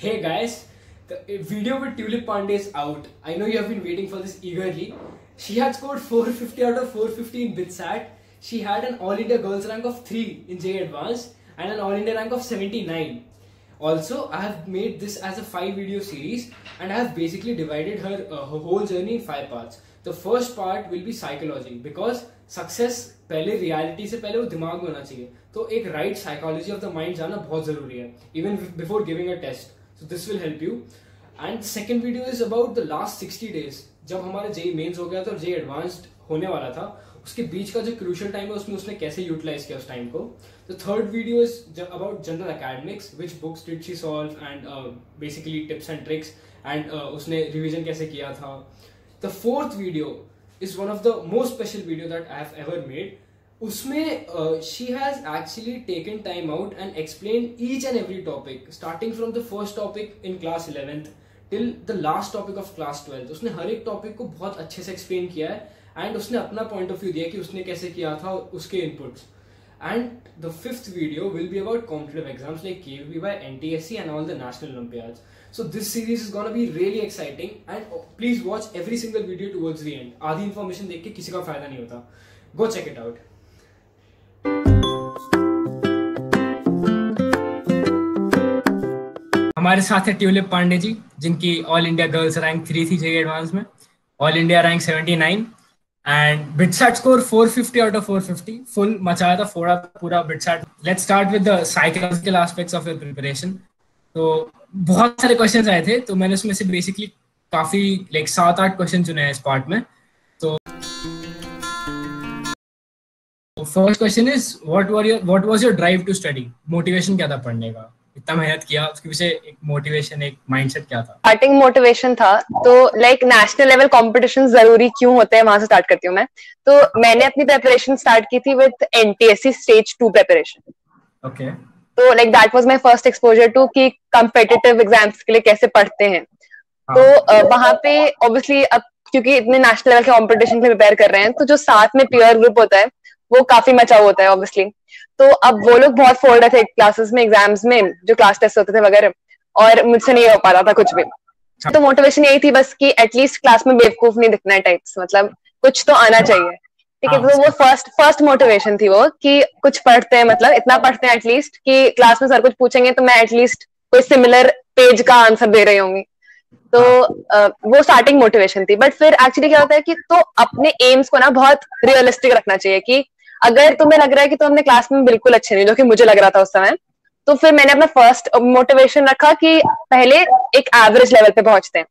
Hey guys, the video with Tulip Pandey is out. I know you have been waiting for this eagerly. She had scored 450 out of 450 in BITSAT. She had an All India Girls rank of 3 in JEE Advanced and an All India rank of 79. Also, I have made this as a 5-video series and I have basically divided her whole journey in 5 parts. The first part will be psychology because success पहले reality से पहले वो दिमाग में होना चाहिए. तो एक right psychology of the mind जाना बहुत जरूरी है even before giving a test. So this will help you. And second video is about the last 60 days. जब हमारा JEE मेंस हो गया था और JEE एडवांस्ड होने वाला था, उसके बीच का जो क्रूशियल टाइम है उसमें उसने कैसे यूटिलाइज किया उस टाइम को. The third video is about general academics, which books did she solve and basically tips and tricks and उसने revision कैसे किया था. The fourth video is one of the most special video that I have ever made. उसमें she has actually taken time out and explained each and every topic, starting from the first topic in class 11th till the last topic of class 12th. उसने हर एक topic को बहुत अच्छे से explain किया है and उसने अपना पॉइंट ऑफ व्यू दिया कि उसने कैसे किया था उसके inputs. And the fifth video will be about competitive exams like KVP by NTSC and all the national Olympiads. So this series is gonna be really exciting and please watch every single video towards the end. आधी information देख के किसी का फायदा नहीं होता. Go check it out. हमारे साथ है ट्यूलिप पांडे जी, जिनकी ऑल इंडिया गर्ल्स रैंक 3 थी JEE एडवांस में, all India rank 79 and BITSAT score 450 out of 450. Full मचाया था फोड़ा पूरा BITSAT. Let's start with the psychological aspects of your preparation. तो बहुत सारे क्वेश्चंस आए थे, तो मैंने उसमें से बेसिकली काफी लाइक 7-8 क्वेश्चन चुने हैं इस पार्ट में. तो first question is what was your drive to study? Motivation क्या था पढ़ने का? इतना मेहनत किया, उसके पीछे एक मोटिवेशन, एक माइंडसेट क्या था? स्टार्टिंग मोटिवेशन था तो लाइक नेशनल लेवल कॉम्पिटिशन जरूरी क्यों होते हैं, वहां से स्टार्ट करती हूँ मैं. तो मैंने अपनी प्रिपरेशन स्टार्ट की थी with NTSC stage 2 preparation. Okay. तो like that was my first exposure to कि कॉम्पिटिटिव एग्जाम्स के लिए कैसे पढ़ते हैं. तो वहां पे ऑब्वियसली अब क्योंकि इतने नेशनल लेवल के कॉम्पिटिशन के लिए प्रिपेयर कर रहे हैं, तो जो साथ में पीयर ग्रुप होता है वो काफी मचा होता है ऑब्वियसली. तो अब वो लोग बहुत फोड़ रहे थे क्लासेस में, एग्जाम्स में, जो क्लास टेस्ट होते थे वगैरह, और मुझसे नहीं हो पा रहा था कुछ भी. तो मोटिवेशन यही थी बस कि एटलीस्ट क्लास में बेवकूफ नहीं दिखना है टाइप्स, मतलब कुछ तो आना चाहिए. ठीक है. तो वो फर्स्ट मोटिवेशन थी वो कि कुछ पढ़ते हैं, मतलब इतना पढ़ते हैं एटलीस्ट कि क्लास में सर कुछ पूछेंगे तो मैं एटलीस्ट कोई सिमिलर पेज का आंसर दे रही होंगी. तो वो स्टार्टिंग मोटिवेशन थी. बट फिर एक्चुअली क्या होता है कि तो अपने एम्स को ना बहुत रियलिस्टिक रखना चाहिए कि अगर तुम्हें लग रहा है कि तुम अपने क्लास में बिल्कुल अच्छे नहीं, जो कि मुझे लग रहा था उस समय, तो फिर मैंने अपना फर्स्ट मोटिवेशन रखा कि पहले एक एवरेज लेवल पे पहुंचते हैं.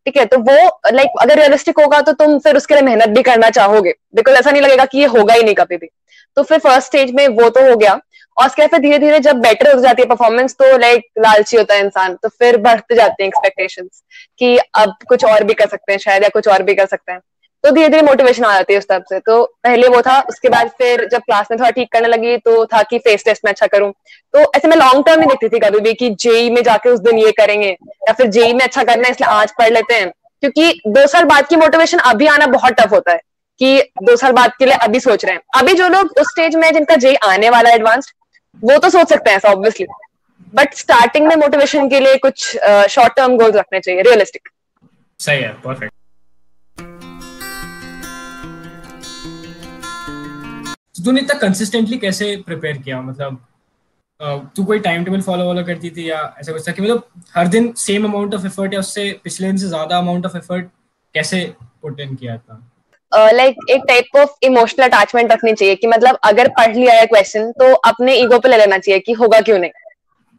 ठीक है. तो वो लाइक अगर रियलिस्टिक होगा तो तुम फिर उसके लिए मेहनत भी करना चाहोगे, बिकॉज ऐसा नहीं लगेगा कि ये होगा ही नहीं कभी भी. तो फिर फर्स्ट स्टेज में वो तो हो गया, और उसके बाद धीरे धीरे जब बेटर हो जाती है परफॉर्मेंस तो लाइक लालची होता है इंसान, तो फिर बढ़ते जाते हैं एक्सपेक्टेशंस कि अब कुछ और भी कर सकते हैं शायद, या कुछ और भी कर सकते हैं. तो धीरे धीरे मोटिवेशन आ जाती है उस तरफ से. तो पहले वो था. उसके बाद फिर जब क्लास में थोड़ा ठीक करने लगी तो था कि फेस टेस्ट में अच्छा करूं. तो ऐसे मैं लॉन्ग टर्म नहीं देखती थी कभी भी कि JEE में जाके उस दिन ये करेंगे या फिर JEE में अच्छा करना है इसलिए आज पढ़ लेते हैं, क्योंकि 2 साल बाद की मोटिवेशन अभी आना बहुत टफ होता है कि 2 साल बाद के लिए अभी सोच रहे हैं. अभी जो लोग उस स्टेज में जिनका JEE आने वाला है एडवांस्ड, वो तो सोच सकते हैं ऐसा ऑब्वियसली, बट स्टार्टिंग में मोटिवेशन के लिए कुछ शॉर्ट टर्म गोल्स रखने चाहिए, रियलिस्टिक. सही है. परफेक्ट. तूने इतना कंसिस्टेंटली कैसे प्रिपेयर किया? मतलब तू कोई टाइम टेबल फॉलो करती थी या ऐसा कुछ था कि मतलब हर दिन सेम अमाउंट ऑफ एफर्ट या उससे पिछले दिन से ज्यादा अमाउंट ऑफ एफर्ट कैसे पुट इन किया था? लाइक एक टाइप ऑफ इमोशनल अटैचमेंट रखनी चाहिए कि मतलब अगर पढ़ लिया है क्वेश्चन तो अपने ईगो पे ले लेना चाहिए कि होगा क्यों नहीं.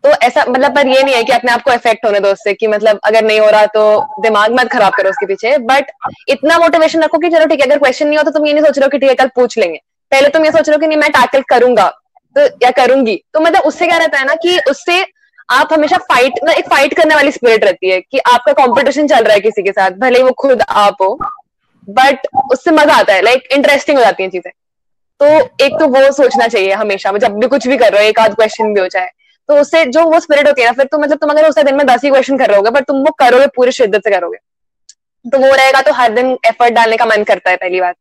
तो ऐसा मतलब पर ये नहीं है कि अपने आप को इफेक्ट होने दो उससे कि मतलब अगर नहीं हो रहा तो दिमाग मत खराब करो उसके पीछे. बट इतना मोटिवेशन रखो कि चलो ठीक है, अगर क्वेश्चन नहीं हो तो तुम ये नहीं सोच रहे हो कि ठीक है कल पूछ लेंगे. पहले तुम ये सोच रहे हो कि नहीं मैं टैकल करूंगा तो या करूंगी. तो मतलब उससे क्या रहता है ना कि उससे आप हमेशा एक फाइट करने वाली स्पिरिट रहती है कि आपका कंपटीशन चल रहा है किसी के साथ, भले ही वो खुद आप हो, बट उससे मजा आता है, लाइक इंटरेस्टिंग हो जाती है चीजें. तो एक तो वो सोचना चाहिए हमेशा, जब भी कुछ भी कर रहे हो, एक आध क्वेश्चन भी हो जाए तो उससे जो वो स्पिरिट होती है ना, फिर तो मतलब तुम अगर उस दिन में 10 ही क्वेश्चन कर रहे होगे, बट तुम वो करोगे पूरी शिद्दत से करोगे, तो वो रहेगा. तो हर दिन एफर्ट डालने का मन करता है, पहली बात.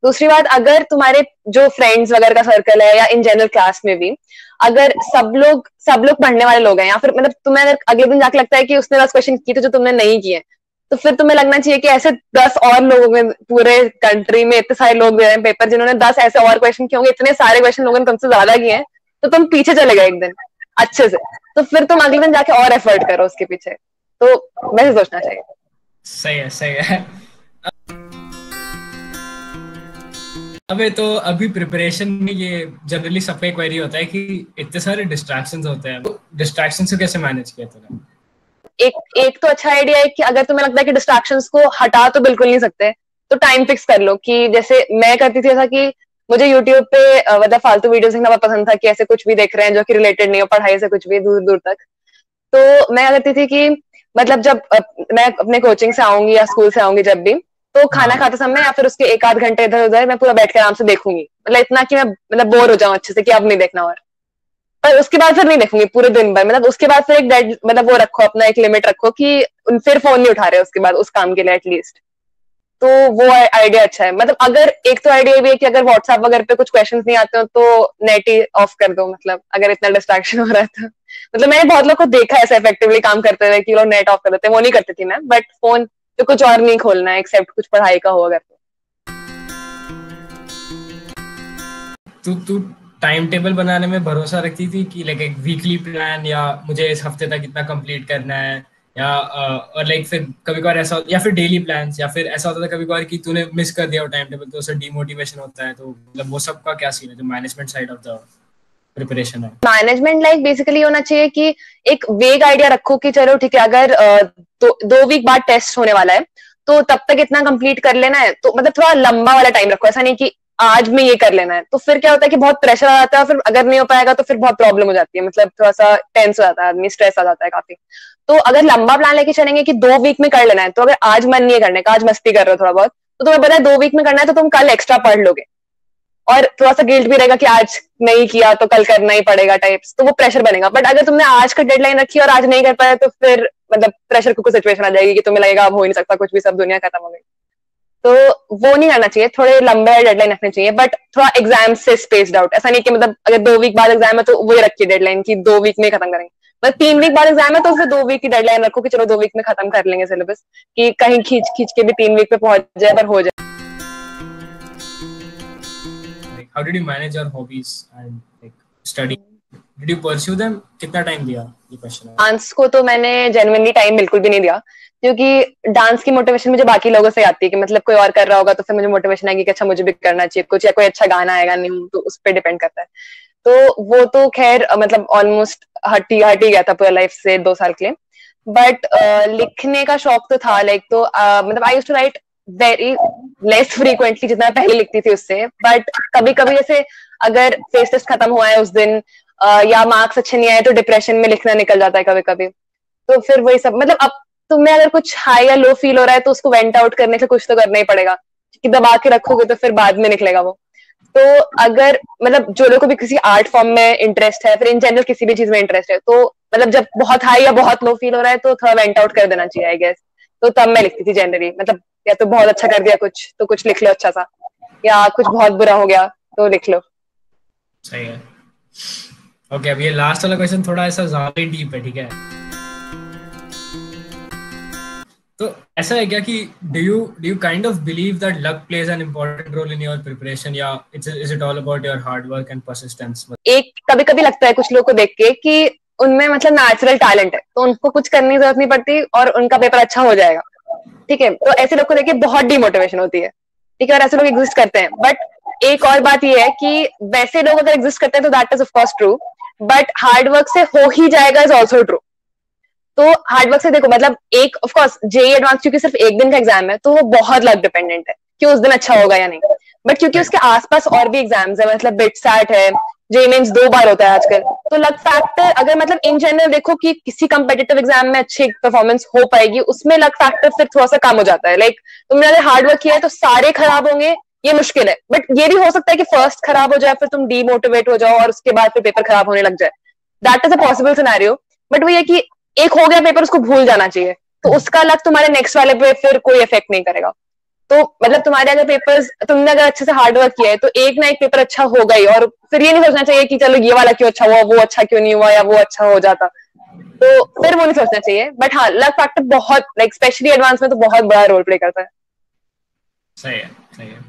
दूसरी बात, अगर तुम्हारे जो फ्रेंड्स वगैरह का सर्कल है या इन जनरल क्लास में भी अगर सब लोग पढ़ने वाले लोग हैं, या फिर मतलब तुम्हें अगर अगले दिन जाके लगता है कि उसने 10 क्वेश्चन किए थे जो तुमने नहीं किए, तो फिर तुम्हें लगना चाहिए कि ऐसे 10 और लोगों में, पूरे कंट्री में इतने सारे लोग दे रहे हैं पेपर जिन्होंने 10 ऐसे और क्वेश्चन किए होंगे, इतने सारे क्वेश्चन लोगों ने तुमसे ज्यादा किए हैं, तो तुम पीछे चले गए एक दिन अच्छे से, तो फिर तुम अगले दिन जाके और एफर्ट करो उसके पीछे। तो वैसे सोचना चाहिए। सही है, सही है। अबे तो अभी प्रिपरेशन में ये जनरली सबका क्वेरी होता है कि इतने सारे डिस्ट्रैक्शंस होते हैं, तो डिस्ट्रैक्शंस को कैसे मैनेज किया तूने? एक तो अच्छा आइडिया है कि अगर तुम्हें लगता है कि डिस्ट्रैक्शंस को हटा तो बिल्कुल नहीं सकते, तो टाइम फिक्स कर लो। कि जैसे मैं करती थी ऐसा कि मुझे यूट्यूब पे मतलब फालतू वीडियोस देखना बहुत पसंद था, कि ऐसे कुछ भी देख रहे हैं जो कि रिलेटेड नहीं हो पढ़ाई से, कुछ भी दूर दूर तक। तो मैं करती थी कि मतलब जब मैं अपने कोचिंग से आऊंगी या स्कूल से आऊंगी जब भी, तो खाना खाते समय या फिर उसके 1 आध घंटे इधर उधर मैं पूरा बैठ कर आराम से देखूंगी, मतलब इतना कि मैं मतलब बोर हो जाऊं अच्छे से कि अब नहीं देखना। और पर उसके बाद फिर नहीं देखूंगी पूरे दिन भर, मतलब उसके बाद फिर एक डेड मतलब वो रखो, अपना एक लिमिट रखो कि फिर फोन नहीं उठा रहे उसके बाद उस काम के लिए एटलीस्ट। तो वो आइडिया अच्छा है। मतलब अगर एक तो आइडिया भी है कि अगर व्हाट्सएप वगैरह पे कुछ क्वेश्चंस नहीं आते हो तो नेट ही ऑफ कर दो, मतलब अगर इतना डिस्ट्रैक्शन हो रहा है तो। मतलब मैंने बहुत लोग को देखा है ऐसे इफेक्टिवली काम करते हुए कि लोग नेट ऑफ कर देते हैं, वो नहीं करती थी मैं, बट फोन तो कुछ और नहीं खोलना है एक्सेप्ट कुछ पढ़ाई का हो अगर तू तू टाइम टेबल बनाने में भरोसा रखती थी कि लाइक एक वीकली प्लान, या मुझे इस हफ्ते तक इतना कंप्लीट करना है, या और लाइक फिर कभी कभार ऐसा, या फिर डेली प्लान्स, या फिर ऐसा होता था कभी कभार कि तूने मिस कर दिया वो टाइम टेबल तो उससे डीमोटिवेशन होता है, तो मतलब वो सब का क्या सीन है जो management side of the preparation है? मैनेजमेंट लाइक बेसिकली होना चाहिए कि एक वेग आइडिया रखो कि चलो ठीक है, अगर 2 वीक बाद टेस्ट होने वाला है तो तब तक इतना कंप्लीट कर लेना है, तो मतलब थोड़ा लंबा वाला टाइम रखो, ऐसा नहीं कि आज में ये कर लेना है। तो फिर क्या होता है कि बहुत प्रेशर आ जाता है, फिर अगर नहीं हो पाएगा तो फिर बहुत प्रॉब्लम हो जाती है, मतलब थोड़ा सा टेंस हो जाता है आदमी, स्ट्रेस आ जाता है काफी। तो अगर लंबा प्लान लेके चलेंगे कि 2 वीक में कर लेना है, तो अगर आज मन नहीं है करने का, आज मस्ती कर रहे हो थोड़ा बहुत, तो तुम्हें पता है 2 वीक में करना है, तो तुम कल एक्स्ट्रा पढ़ लोगे और थोड़ा सा गिल्ट भी रहेगा कि आज नहीं किया तो कल करना ही पड़ेगा टाइप्स, तो वो प्रेशर बनेगा। बट अगर तुमने आज का डेडलाइन रखी और आज नहीं कर पाया तो फिर मतलब प्रेशर कुकर सिचुएशन आ जाएगी कि तुम्हें लगेगा अब हो ही नहीं सकता कुछ भी, सब दुनिया खत्म हो गई। तो वो नहीं करना चाहिए, थोड़े लंबे डेडलाइन रखने चाहिए, बट थोड़ा एग्जाम से स्पेस्ड आउट। ऐसा नहीं कि मतलब अगर 2 वीक बाद एग्जाम है तो वही रखिए डेडलाइन की 2 वीक में खत्म करेंगे, मतलब 3 वीक बाद एग्जाम है तो फिर 2 वीक की डेडलाइन रखो कि चलो 2 वीक में खत्म कर लेंगे सिलेबस, कि कहीं खींच खींच के भी 3 वीक पे पहुंच जाए पर हो जाए। How did you manage your hobbies and like study? Did you pursue them? कितना टाइम दिया? ये क्वेश्चन है। डांस को तो मैंने जेन्युइनली टाइम बिल्कुल भी नहीं दिया, क्योंकि डांस की मोटिवेशन मुझे बाकी लोगों से आती है कि मतलब कोई और कर रहा होगा तो फिर मुझे मोटिवेशन आएगी कि अच्छा मुझे भी करना चाहिए कुछ, या कोई अच्छा गाना आएगा नहीं तो उस पर डिपेंड करता है। तो वो तो खैर मतलब ऑलमोस्ट हट ही गया था पूरा लाइफ से 2 साल के लिए। बट लिखने का शौक तो था लाइक, तो मतलब I used to write very less frequently जितना पहले लिखती थी उससे, बट कभी कभी जैसे अगर फेस टेस्ट खत्म हुआ है उस दिन या मार्क्स अच्छे नहीं आए तो डिप्रेशन में लिखना निकल जाता है कभी कभी। तो फिर वही सब, मतलब अब तुम्हें अगर कुछ हाई या लो फील हो रहा है तो उसको वेंट आउट करने के कुछ तो करना ही पड़ेगा, कि दबा के रखोगे तो फिर बाद में निकलेगा वो। तो अगर मतलब जो लोग को भी किसी आर्ट फॉर्म में इंटरेस्ट है, फिर इन जनरल किसी भी चीज में इंटरेस्ट है, तो मतलब जब बहुत हाई या बहुत लो फील हो रहा है तो थोड़ा वेंट आउट कर देना चाहिए आई गेस। तो तब मैं लिखती थी जनरली, मतलब या तो बहुत अच्छा कर दिया कुछ तो कुछ लिख लो अच्छा सा, या कुछ बहुत बुरा हो गया तो लिख लो। सही है। ओके, अब ये लास्ट वाला क्वेश्चन थोड़ा ऐसा ज्यादा डीप है, ठीक है? तो ऐसा है क्या कि do you kind of believe that luck plays an important role in your preparation, या is it all about your hard work and persistence? एक कभी कभी लगता है कुछ लोग को देख के कि उनमें मतलब नेचुरल टैलेंट है तो उनको कुछ करने की जरूरत नहीं पड़ती और उनका पेपर अच्छा हो जाएगा, ठीक है? तो ऐसे लोग को देख के बहुत डिमोटिवेशन होती है, ठीक है? और ऐसे लोग एग्जिस्ट करते हैं। बट एक और बात ये है कि वैसे लोग अगर एग्जिस्ट करते हैं तो that is of course true, but hard work से हो ही जाएगा इज ऑल्सो ट्रू। तो हार्ड वर्क से देखो, मतलब एक ऑफ कोर्स जेई एडवांस क्योंकि सिर्फ एक दिन का एग्जाम है तो वो बहुत लक डिपेंडेंट है कि उस दिन अच्छा होगा या नहीं, बट क्योंकि उसके आसपास और भी एग्जाम्स है, मतलब बिट सैट है, जेई मेंस 2 बार होता है आजकल, तो लक फैक्टर अगर मतलब इन जनरल देखो कि किसी कंपेटिटिव एग्जाम में अच्छी परफॉर्मेंस हो पाएगी उसमें लक फैक्टर फिर थोड़ा सा कम हो जाता है। लाइक तुमने अगर हार्ड वर्क किया है तो सारे खराब होंगे ये मुश्किल है, बट ये भी हो सकता है कि फर्स्ट खराब हो जाए फिर तुम डीमोटिवेट हो जाओ और उसके बाद फिर पेपर खराब होने लग जाए, that is a possible scenario. But वो ये कि एक हो गया पेपर उसको भूल जाना चाहिए, तो उसका लक तुम्हारे नेक्स्ट वाले पे फिर कोई इफेक्ट नहीं करेगा। तो मतलब तुम्हारे अगर पेपर्स, तुमने अगर अच्छे से हार्ड वर्क किया है तो एक ना एक पेपर अच्छा होगा ही, और फिर ये नहीं सोचना चाहिए कि चलो ये वाला क्यों अच्छा हुआ, वो अच्छा क्यों नहीं हुआ, या वो अच्छा हो जाता, तो फिर वो नहीं सोचना चाहिए। बट हाँ, लक फैक्टर बहुत, लाइक स्पेशली एडवांस में तो बहुत बड़ा रोल प्ले करता है। सही है, सही है।